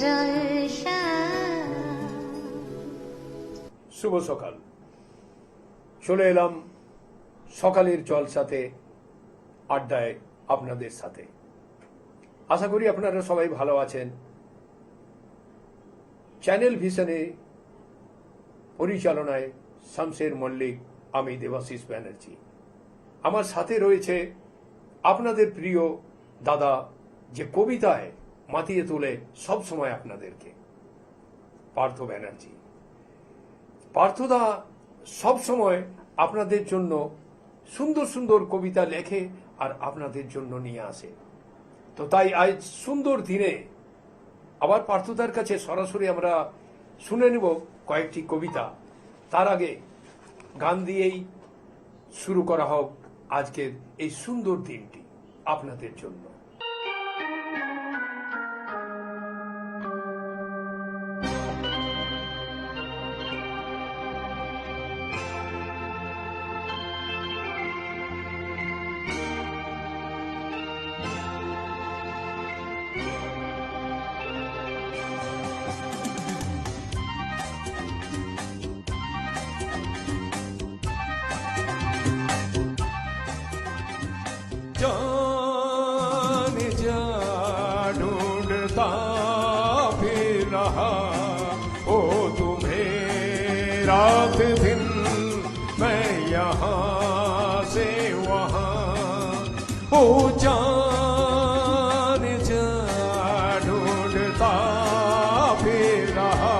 জলসা। শুভ সকাল, চলে এলাম সকালের জলসাতে আড্ডায় আপনাদের সাথে। আশা করি আপনারা সবাই ভালো আছেন। চ্যানেল ভিশনে পরিচালনায় শামশের মল্লিক, আমি দেবাশিস ব্যানার্জি। আমার সাথে রয়েছে আপনাদের প্রিয় দাদা, যে কবিতায় মাতিয়ে তোলে সব সময় আপনাদেরকে, পার্থ ব্যানার্জি। পার্থদা সব সময় আপনাদের জন্য সুন্দর সুন্দর কবিতা লেখে আর আপনাদের জন্য নিয়ে আসে। তো তাই আজ সুন্দর দিনে আবার পার্থদার কাছে সরাসরি আমরা শুনে নেব কয়েকটি কবিতা। তার আগে গান দিয়েই শুরু করা হোক আজকের এই সুন্দর দিনটি আপনাদের জন্য। जाने जा ढूंढता फिर रहा ओ तुम्हें रात दिन, मैं यहाँ से वहाँ। ओ जाने जा ढूंढता फिर रहा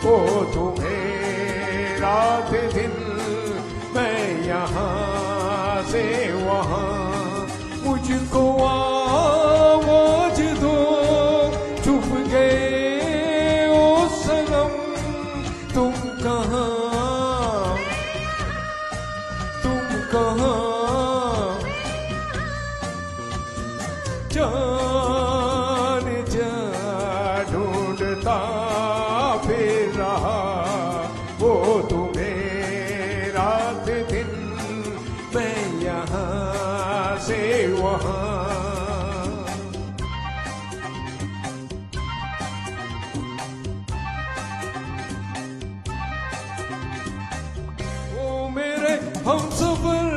ओ तुम्हें रात दिन, मैं यहाँ से वहाँ। मुझको आवाज दो, चुप गए ओ सनम, तुम कहाँ, तुम कहाँ। जान जा ढूंढता फिर रहा वो तुम्हें रात दिन, मैं यहाँ से वहाँ। ओ मेरे हमसफर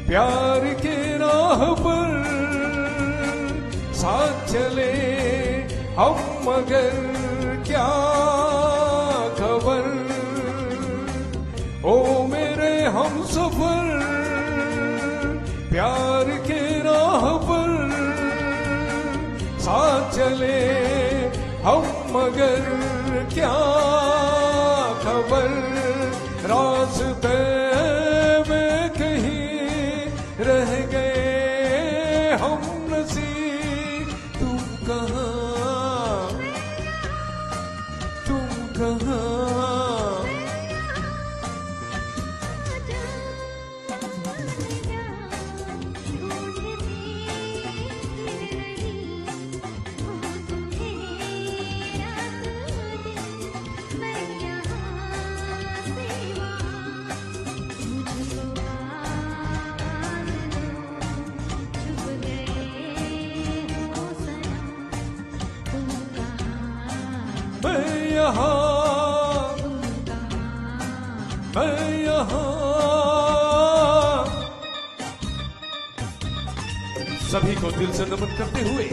प्यार के राह पर साथ चले हम, मगर क्या खबर। ओ मेरे हमसफर प्यार के राह पर साथ चले हम, मगर क्या खबर। रास्ते में कहीं रह गए हम नसीब, तुम कहाँ, तुम कहाँ। मैं यहाँ, मैं यहाँ। सभी को दिल से नमन करते हुए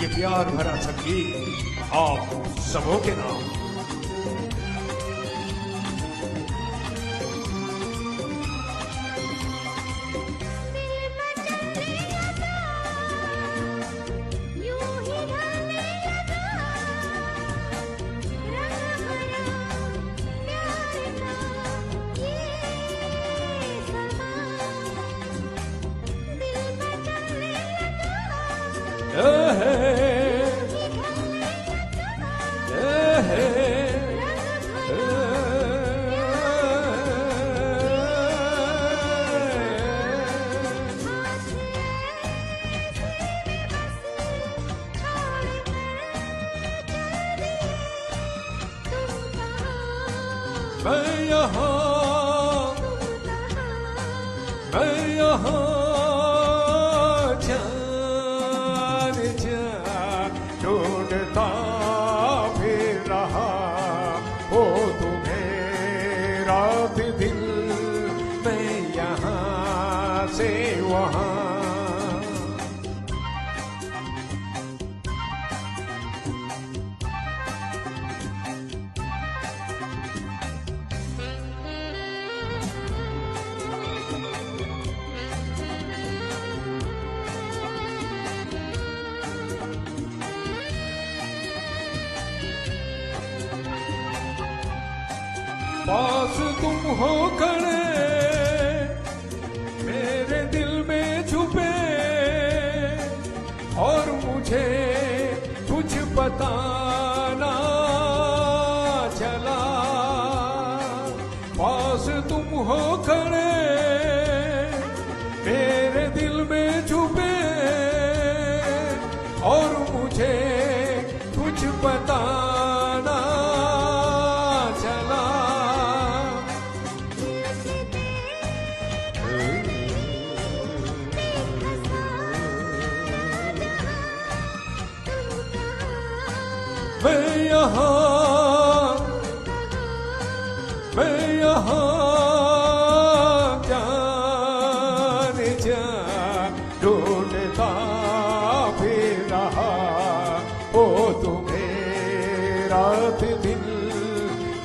ये प्यार भरा संगीत आप सबों के नाम। मैं यहाँ, मैं यहाँ जान जा वहां। पास तुम हो खड़े मेरे दिल में छुपे और मुझे कुछ पता ना चला। पास तुम हो खड़े मेरे दिल में छुपे और मुझे कुछ पता ना चला। मैं यहाँ जाने जा ढूंढता फिर रहा ओ तुम्हें रात दिन।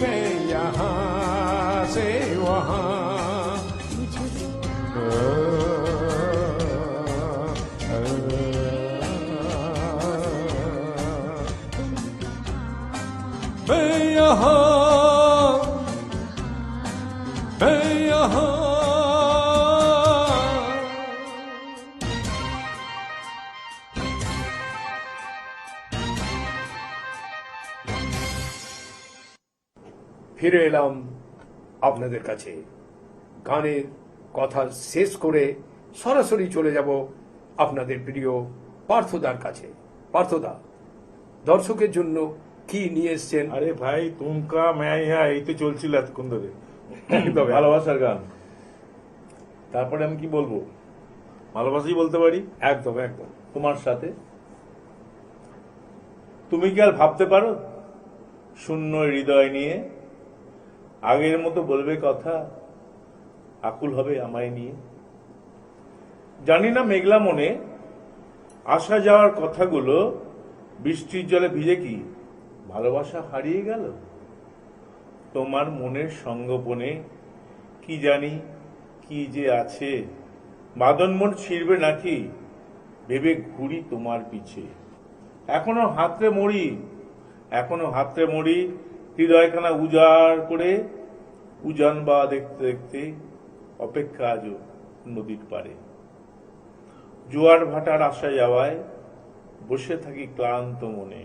मैं यहाँ से वहाँ मैं यहाँ ফিরে এলাম আপনাদের কাছে। গানের কথা শেষ করে সরাসরি চলে যাব আপনাদের প্রিয় পার্থদার কাছে। পার্থদা, দর্শকের জন্য কি নিয়ে এসছেন? আরে ভাই তুমকা ম্যাইয়া এই তো চলছিল এতক্ষণ ধরে একদম। ভালোবাসার গান। তারপরে আমি কি বলবো, ভালোবাসাই বলতে পারি একদম একদম। তোমার সাথে। তুমি কি আর ভাবতে পারো শূন্য হৃদয় নিয়ে আগের মতো বলবে কথা, আকুল হবে আমায় নিয়ে? জানি না মেঘলা মনে আসা যাওয়ার কথাগুলো বৃষ্টির জলে ভিজে কি ভালোবাসা হারিয়ে গেল? তোমার মনের সঙ্গোপনে কি জানি কি যে আছে, বাদন মন ছিড়বে নাকি ভেবে ঘুরি তোমার পিছে। এখনো হাতরে মরি হৃদয়খানা উজাড় করে, উজান বা দেখতে দেখতে অপেক্ষা আজও নদীর পারে। জোয়ার ভাটার আসা যাওয়ায় বসে থাকি ক্লান্ত মনে,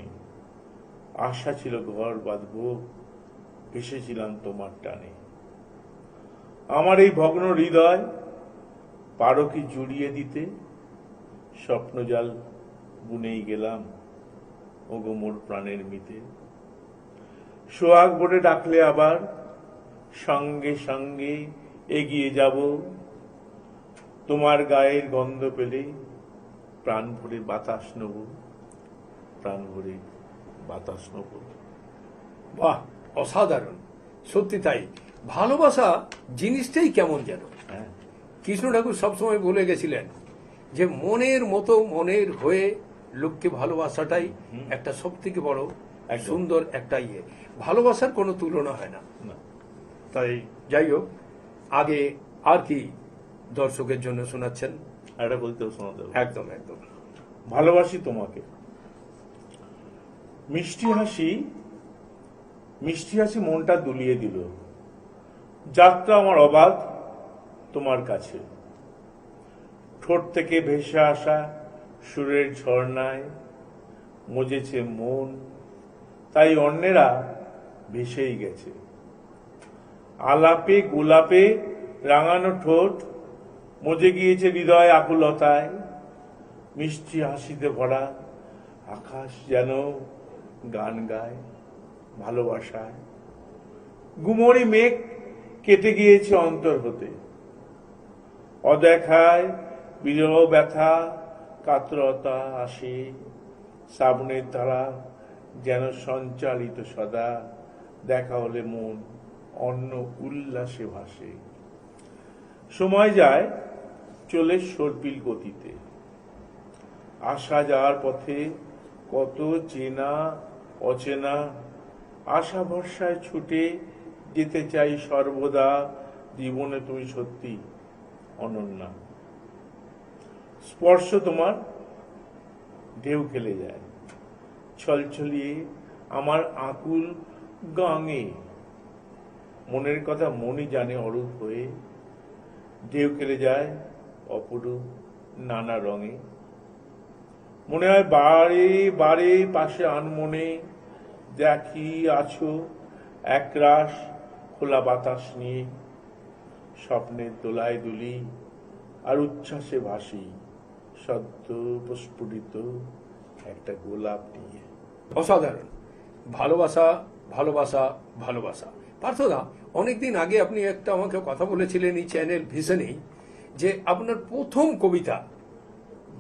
আশা ছিল ঘর বাঁধবো, ভেসেছিলাম তোমার টানে। আমার এই ভগ্ন হৃদয় পারো কি জুড়িয়ে দিতে, স্বপ্নজাল বুনেই গেলাম ওগো মোর প্রাণের মিতে। সোহাগ বলে ডাকলে আবার সঙ্গে সঙ্গে এগিয়ে যাব, তোমার গায়ের গন্ধ পেলে প্রাণ ভরে বাতাস নেব, প্রাণ ভরে বাতাস নেব। বাহ, অসাধারণ। সত্যি তাই, ভালোবাসা জিনিসটাই কেমন যেন। হ্যাঁ, কৃষ্ণ ঠাকুর সবসময় বলে গেছিলেন যে মনের মতো মনের হয়ে লোককে ভালোবাসাটাই একটা সব থেকে বড় একদম। সুন্দর একটা ইয়ে। ভালোবাসার কোনো তুলনা হয় না। না, তাই যাই হোক, আগে আর কি দর্শকের জন্য শোনাচ্ছেন? এটা বলতেও শোনাতে হবে। একদম একদম। ভালোবাসি তোমাকে। মিষ্টি হাসি মনটা দুলিয়ে দিল, যাত্রা আমার অবাধ তোমার কাছে। ঠোঁট থেকে ভেসে আসা সুরের ঝর্ণায় মজেছে মন, তাই অন্যেরা ভেসেই গেছে। আলাপে গোলাপে রাঙানো ঠোঁট মজে গিয়েছে হৃদয় আকুলতায়। মিষ্টি হাসিতে ভরা আকাশ যেন গান গায় ভালোবাসায়। গুমরি মেঘ কেটে গিয়েছে অন্তর হতে, অদেখায় বিরহ ব্যথা কাতরতা আসে। শ্রাবণের ধারা যেন সঞ্চালিত সদা, দেখা হলে মন অন্য উল্লাসে ভাসে। সময় যায়, চলে সর্পিল গতিতে। আসা যাওয়ার পথে কত চেনা অচেনা, আশা ভরসায় ছুটে যেতে চাই সর্বদা। জীবনে তুমি সত্যি অনন্যা। স্পর্শ তোমার ঢেউ খেলে যায় ছলছলিয়ে আমার আকুল গাঙে। মনের কথা মনই জানে অরূপ হয়ে, ঢেউ খেলে যায় অপরূপ নানা রঙে। মনে হয় বারে বারে পাশে আনমনে দেখি আছো একরাশ খোলা বাতাস নিয়ে। স্বপ্নের দোলায় দুলি আর উচ্ছ্বাসে ভাসি সদ্য প্রস্ফুটিত একটা গোলাপ নিয়ে। অসাধারণ। ভালোবাসা ভালোবাসা ভালোবাসা। পার্থদা, অনেকদিন আগে আপনি একটা আমাকে কথা বলেছিলেন এই চ্যানেল ভিশনেই, যে আপনার প্রথম কবিতা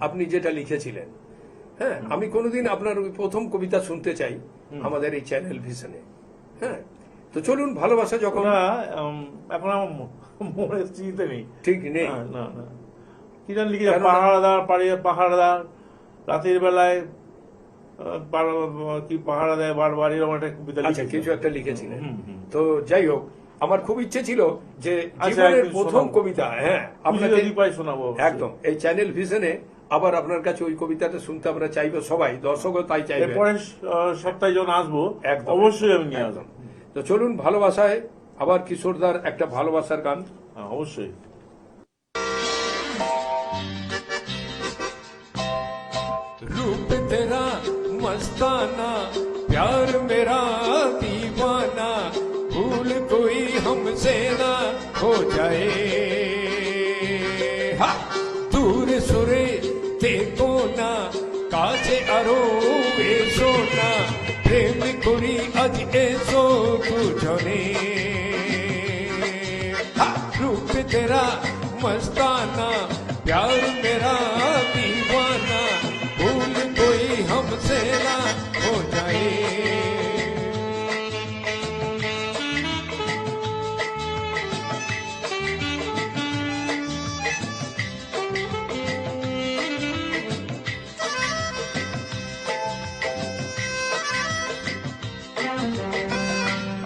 আপনি যেটা লিখেছিলেন, হ্যাঁ, আমি কোনোদিন আপনার ওই প্রথম কবিতা শুনতে চাই আমাদের এই চ্যানেল ভিশনে। হ্যাঁ, তো চলুন, ভালোবাসা যখন না, এখন আমার মনের স্মৃতিতে নেই। ঠিক নেই। না না না, কি জানি লিখে পাহাড়াদার পাহাড়াদার রাতের বেলায় কি পাহাড়া দেয় বারবার, এরকম একটা কবিতা আচ্ছা, লিখেছি। কিছু একটা লিখেছিলেন। তো যাই হোক, আমার খুব ইচ্ছে ছিল যে আচ্ছা, জীবনের একদিন প্রথম শোনাবো। কবিতা, হ্যাঁ, আপনাকে যদি পাই শোনাবো অবশ্যই। একদম এই চ্যানেল ভিশনে আবার আপনার কাছে ওই কবিতাটা শুনতে আমরা চাইবো, সবাই দর্শকও তাই চাইবে। এরপরে সপ্তাহে যখন আসবো একদম, অবশ্যই আমি নিয়ে একদম। আসবো। তো চলুন, ভালোবাসায় আবার কিশোরদার একটা ভালোবাসার গান। হ্যাঁ, অবশ্যই। रूप तेरा मस्ताना, प्यार मेरा दीवाना, भूल कोई हमसे ना हो जाए। हा! दूर सुरे देखो ना, काছে আরো এসো না, প্রেম করি আজ এসো দুজনে। हा! रूप तेरा मस्ताना, प्यार मेरा दीवाना, भूल कोई हमसे ना हो जाए।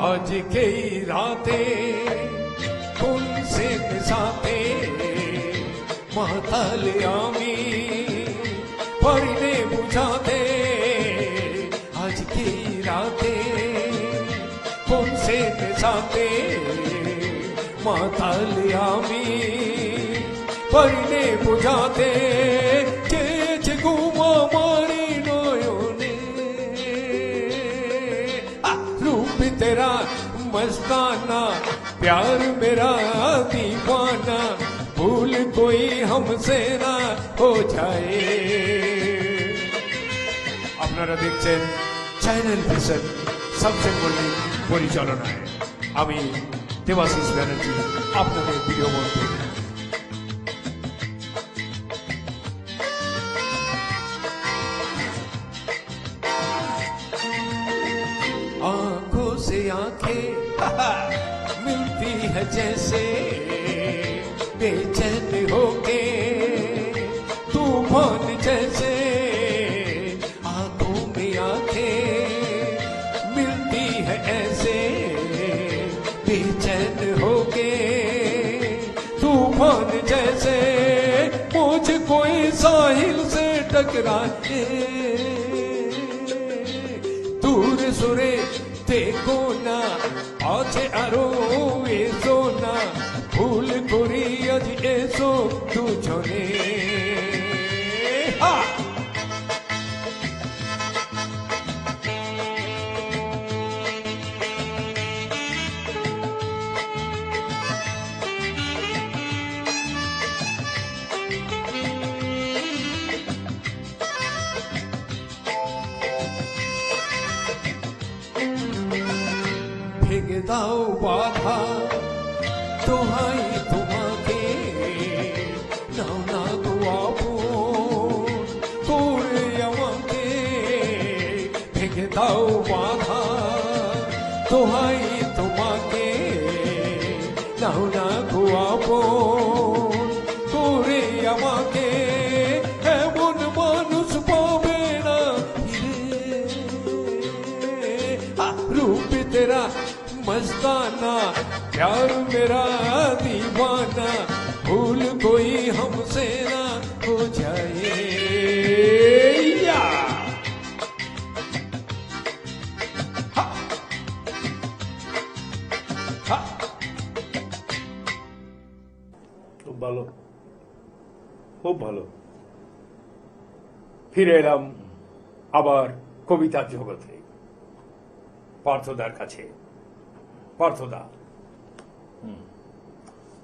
आज की रातें কোন সে সাথে মাতাল আমি পরিনে বুঝাতে। আজকে রাতে কোন সে সাথে মাতাল আমি পরিনে বুঝাতে। চেয়েছে ঘুমা মারি নয়নে, रूप तेरा मस्ताना, प्यार मेरा दीवाना, भूल कोई हमसे ना हो जाए। আপনারা দেখছেন চ্যানেল ভিশন সবচেয়ে মল্লিক পরিচালনায়। আমি দেবাশিস ব্যানার্জি, আপনাদের প্রিয় বন্ধু। आंखों से आंखें मिलती है जैसे, बेचैन होके तूफान जैसे। आंखों में आंखें मिलती है ऐसे, बेचैन होके तूफान जैसे। मुझ कोई साहिल से टकराए, दूर सुरे देखो না, আছে আরো এসো না, ভুল করি আজ এসো দুজনে। হা! ভেঙে দাও বাধা, দোহাই তোমাকে, নাও না গো আপন করে আমাকে। ভেঙে দাও বাধা, দোহাই তোমাকে, নাও না গো আপন করে मस्ताना, प्यार मेरा दीवाना, भूल कोई हमसे ना हो जाए। या हा! हा! খুব ভালো, খুব ভালো। ফিরে এলাম আবার কবিতার জগতে, পার্থদার কাছে। পার্থদা,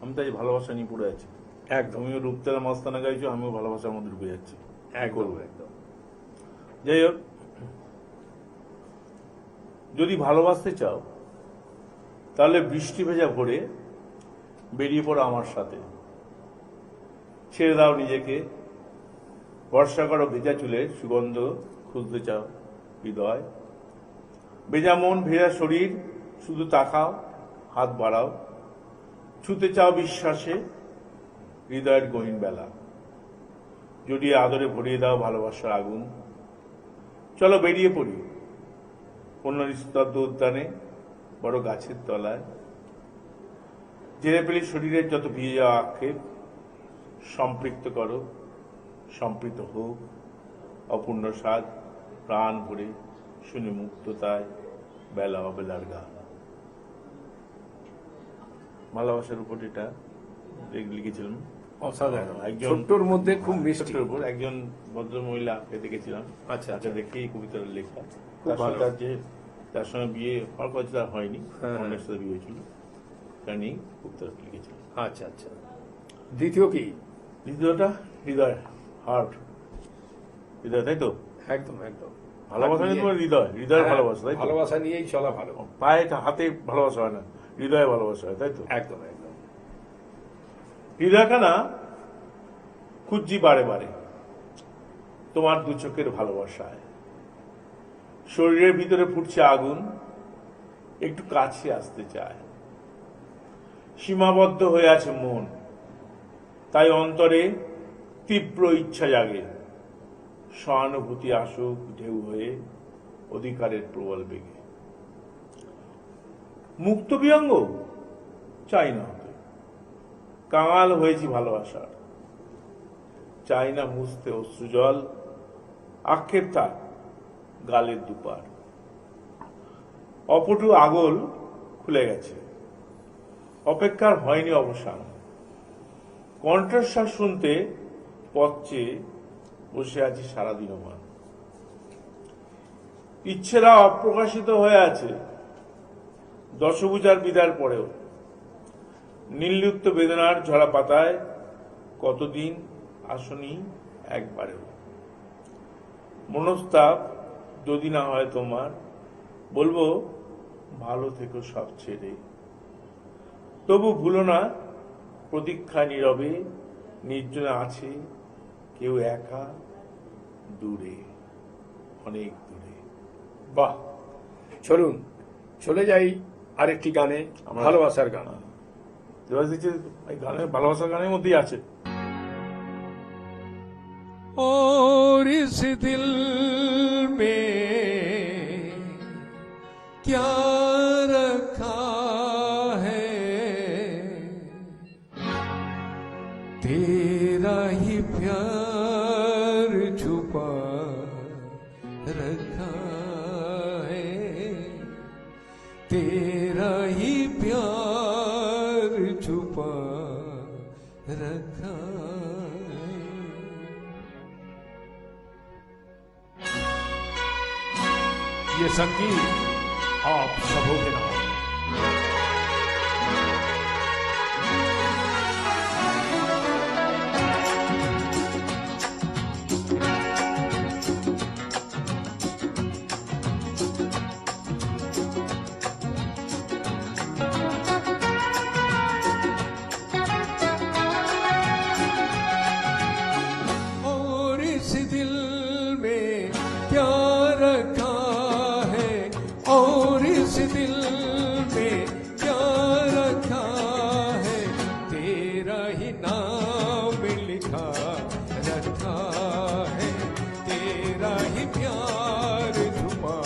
আমি তাই ভালোবাসা নিয়ে পড়ে আছি। একদম তুমিও রূপতারা মাস্তানা গাইছো, আমিও ভালোবাসার মধ্যে ঢুকে যাচ্ছি। একদম একদম। যাই হোক, যদি ভালোবাসতে চাও তাহলে বৃষ্টি ভেজা ভোরে বেরিয়ে পড়ো আমার সাথে। ছেড়ে দাও নিজেকে, বর্ষা করো ভেজা চুলের সুগন্ধ খুঁজতে চাও হৃদয়। ভেজা মন ভেজা শরীর শুধু তাকাও, হাত বাড়াও, ছুতে চাও বিশ্বাসে হৃদয়ের গহীন বেলা। জড়িয়ে আদরে ভরিয়ে দাও ভালোবাসার আগুন। চলো বেরিয়ে পড়ি অন্য নিস্তব্ধ উদ্যানে, বড় গাছের তলায়। জেনে পেলি শরীরের যত ভিজে যাওয়া আক্ষেপ সম্পৃক্ত করো, সম্পৃক্ত হোক অপূর্ণ স্বাদ প্রাণ ভরে শুনে মুক্ততায় বেলা অবেলার গান। ভালোবাসার উপর এটা লিখেছিলাম। অসাধারণ, একজন ছোট্টর মধ্যে খুব মিষ্টি। ছোট্টর উপর একজন ভদ্র মহিলাকে দেখেছিলাম। আচ্ছা আচ্ছা, দেখেই কবিতার লেখা। খুব তার ভালো। সাথে তার যে তার সঙ্গে বিয়ে হওয়ার কথা তার হয়নি, হ্যাঁ। অন্যের সাথে বিয়ে হয়েছিল, তা নিয়েই কবিতাটা লিখেছিলাম। আচ্ছা আচ্ছা। দ্বিতীয় কি? দ্বিতীয়টা হৃদয়, হার্ট, হৃদয়, তাই তো? একদম একদম। ভালোবাসা নিয়ে তোমার হৃদয়, হৃদয়ের হ্যাঁ, ভালোবাসা, তাই তো? ভালোবাসা নিয়েই চলা ভালো। পায়ে হাতে ভালোবাসা হয় না, হৃদয়ে ভালোবাসা হয়, তাই তো? একদম একদম। হৃদয়খানা খুঁজছি বারে বারে তোমার দু চোখের ভালোবাসায়। শরীরের ভিতরে ফুটছে আগুন, একটু কাছে আসতে চায়। সীমাবদ্ধ হয়ে আছে মন, তাই অন্তরে তীব্র ইচ্ছা জাগে। সহানুভূতি আসুক ঢেউ হয়ে অধিকারের প্রবল বেগে। মুক্ত বিহঙ্গ চাই না হতে, কাঙাল হয়েছি ভালোবাসার। চাই না মুছতে অশ্রুজল, আক্ষেপ থাক গালের দুপার। অপটু আগল খুলে গেছে, অপেক্ষার হয়নি অবসান। কণ্ঠস্বর শুনতে পথ চেয়ে বসে আছি সারাদিন মান। ইচ্ছেরা অপ্রকাশিত হয়ে আছে দশভুজার বিদার পরেও। নীলযুক্ত বেদনার ঝরা পাতায় কতদিন আসনি একবারেও। মনস্তাপ যদি না হয় তোমার, বলবো ভালো থেকো সব ছেড়ে। তবু ভুলো না প্রতীক্ষা নীরবে নির্জনে আছে কেউ একা দূরে, অনেক দূরে। বাহ, চলুন চলে যাই আরেকটি গানে, ভালোবাসার গান। দেবাশিস এই গানের ভালোবাসার গানের মধ্যেই আছে। और इस दिल में क्या रखा है, तेरा ही प्यार छुपा रखा है, तेरा ही प्यार छुपा रखा है। ये संगीत आप सबों के नाम। और इस दिल में क्या रखा है, और इस दिल में क्या रखा है, तेरा ही नाम लिखा रखा है, तेरा ही प्यार छुपा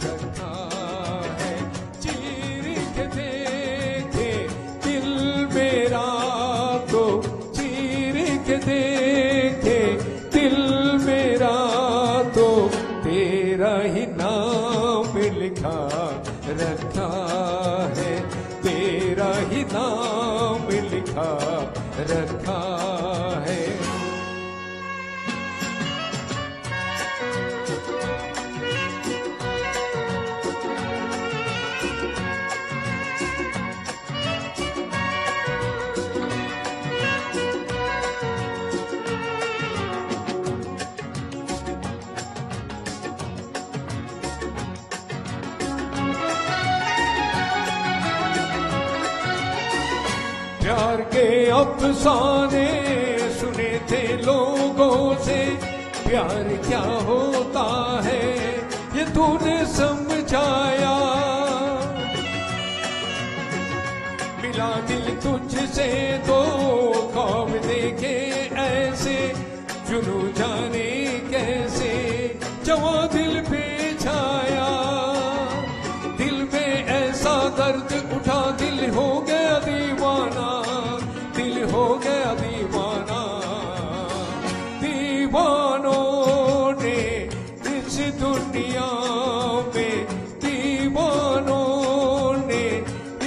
रखा है। चीर प्यार के अफसाने सुने थे लोगों से, प्यार क्या होता है ये तूने समझाया। मिला दिल तुझसे तो ख्वाब देखे ऐसे, जुनू जाने कैसे जवा दिल पे छाया। दिल में ऐसा दर्द उठा, दिल हो गया दीवाना, दिल हो गया दीवाना। दीवानों ने इस दुनिया में, दीवानों ने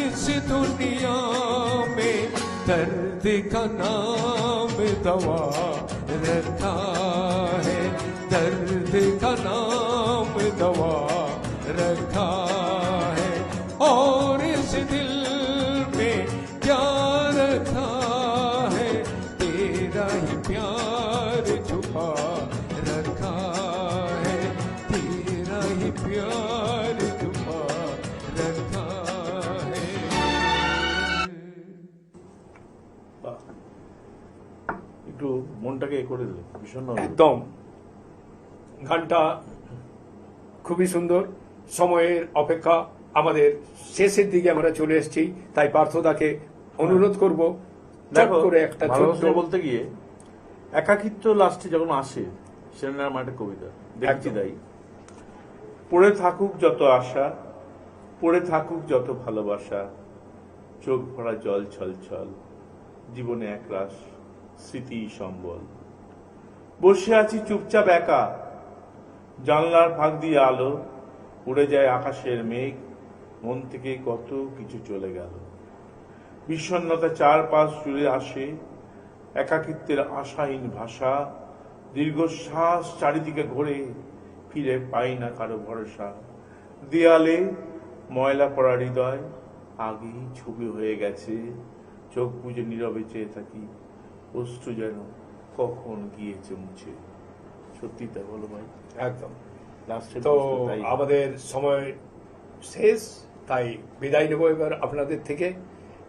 इस दुनिया में दर्द का नाम दवा रखा है, दर्द का नाम दवा रखा है। और इस दिल में क्या रखा है, तेरा ही प्यार छुपा रखा है, तेरा ही प्यार छुपा रखा है। বাহ, একটু মনটাকে এ করে দিলে ভীষণ ভালো। একদম গানটা খুবই সুন্দর। সময়ের অপেক্ষা আমাদের শেষের দিকে আমরা চলে এসেছি, তাই পার্থদাকে অনুরোধ করব চট দেখো, করে একটা ছোট্ট ভালোবাসা বলতে গিয়ে একাকিত্ব লাস্টে যখন আসে, সেটা আমার একটা কবিতা দেখছি একদম। তাই। পড়ে থাকুক যত আশা, পড়ে থাকুক যত ভালোবাসা, চোখ ভরা জল ছলছল, জীবনে একরাশ স্মৃতি সম্বল। বসে আছি চুপচাপ একা, জানলার ফাঁক দিয়ে আলো, উড়ে যায় আকাশের মেঘ, মন থেকে কত কিছু চলে গেল। বিষণ্ণতা চারপাশ জুড়ে আসে, একাকিত্বের আশাহীন ভাষা, দীর্ঘশ্বাস চারিদিকে ঘোরে, ফিরে পাই না কারো ভরসা। দেয়ালে ময়লা পড়া হৃদয় আগেই ছবি হয়ে গেছে, চোখ বুজে নীরবে চেয়ে থাকি, অশ্রু যেন কখন গিয়েছে মুছে। সত্যি তাই বলো ভাই, একদম। লাস্টে তো আমাদের সময় শেষ, তাই বিদায় নেব এবার আপনাদের থেকে।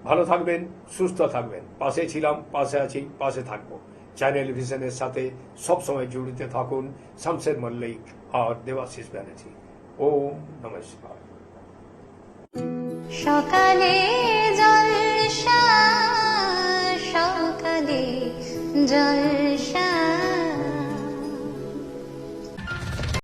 ভালো থাকবেন, সুস্থ থাকবেন। পাশে ছিলাম, পাশে আছি, পাশে থাকবো। চ্যানেল ভিশনের সাথে সব সময় জড়িত থাকুন। শামশের মল্লিক আর দেবাশিস ব্যানার্জি। ওম নমস্কার। সকালে জলসা, সকালে জলসা।